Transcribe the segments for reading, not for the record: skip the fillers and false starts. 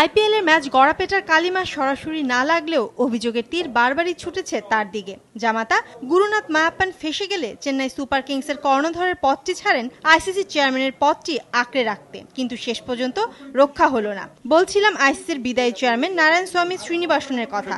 IPL এর match গড়াপেটার কালিমা সরাসরি না লাগলেও অভিযোগের তীর বারবারই ছুটেছে তার দিকে। জামাতা গুরুনাথ মায়াপ্পান ফেসে গেলে চেন্নাই সুপার কিংসের কর্ণধরের পদটি ছাড়েন আইসিসি চেয়ারম্যানের পদটি আঁকড়ে রাখতে, কিন্তু শেষ পর্যন্ত রক্ষা হলো না। বলছিলাম আইসিসির বিদায়ী চেয়ারম্যান নারায়ণ স্বামী শ্রীনিবাসনের কথা।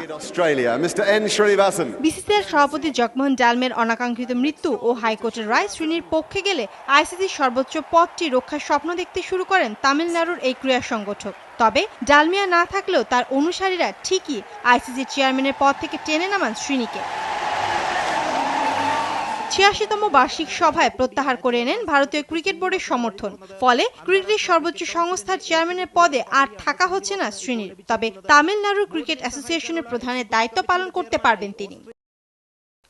বিসিসিআইর সভাপতি জগমোহন ডালমিয়ার অনাকাঙ্ক্ষিত মৃত্যু ও হাইকোর্টের রায় শ্রীনির পক্ষে গেলে আইসিসির সর্বোচ্চ পদটি রক্ষার স্বপ্ন দেখতে শুরু করেন তামিলনাড়ুর এই ক্রীড়া সংগঠক। তবে ডালমিয়া না থাকলেও তার অনুসারীরা ঠিকই আইসিসির চেয়ারম্যানের পদ থেকে টেনে নামান শ্রীনিকে। ৮৬তম বার্ষিক সভায় প্রত্যাহার করে নেন ভারতীয় ক্রিকেট বোর্ডের সমর্থন। ফলে ক্রিকেটের সর্বোচ্চ সংস্থার চেয়ারম্যানের পদে আর থাকা হচ্ছে না শ্রীনির। তবে তামিলনাড়ু ক্রিকেট অ্যাসোসিয়েশনের প্রধানের দায়িত্ব পালন করতে পারবেন তিনি।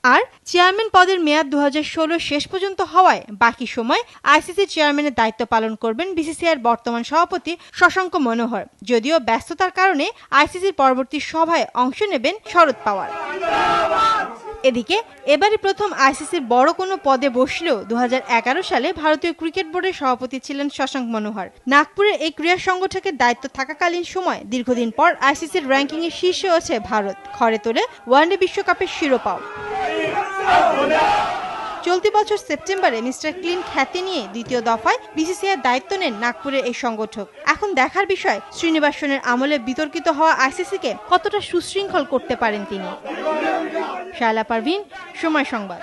আর চেয়ারম্যান পদের মেয়াদ ২০১৬ শেষ পর্যন্ত হওয়ায় বাকি সময় আইসিসির চেয়ারম্যানের দায়িত্ব পালন করবেন বিসিসিআইয়ের বর্তমান সভাপতি শশাঙ্ক মনোহর। যদিও ব্যস্ততার কারণে আইসিসির পরবর্তী সভায় অংশ নেবেন শরদ পাওয়ার। এদিকে এবারই প্রথম আইসিসির বড় কোনো পদে বসলেও ২০১১ সালে ভারতীয় ক্রিকেট বোর্ডের সভাপতি ছিলেন শশাঙ্ক মনোহর। নাগপুরের এই ক্রীড়া সংগঠকের দায়িত্ব থাকাকালীন সময় দীর্ঘদিন পর আইসিসির র্যাঙ্কিংয়ে শীর্ষে আছে ভারত, ঘরে তোলে ওয়ানডে বিশ্বকাপের শিরোপাও। চলতি বছর সেপ্টেম্বরে মিস্টার ক্লিন খ্যাতি নিয়ে দ্বিতীয় দফায় বিসিসিআইয়ের দায়িত্ব নেন নাগপুরের এই সংগঠক। এখন দেখার বিষয় শ্রীনিবাসনের আমলে বিতর্কিত হওয়া আইসিসিকে কতটা সুশৃঙ্খল করতে পারেন তিনি। শায়লা পারভীন, সময় সংবাদ।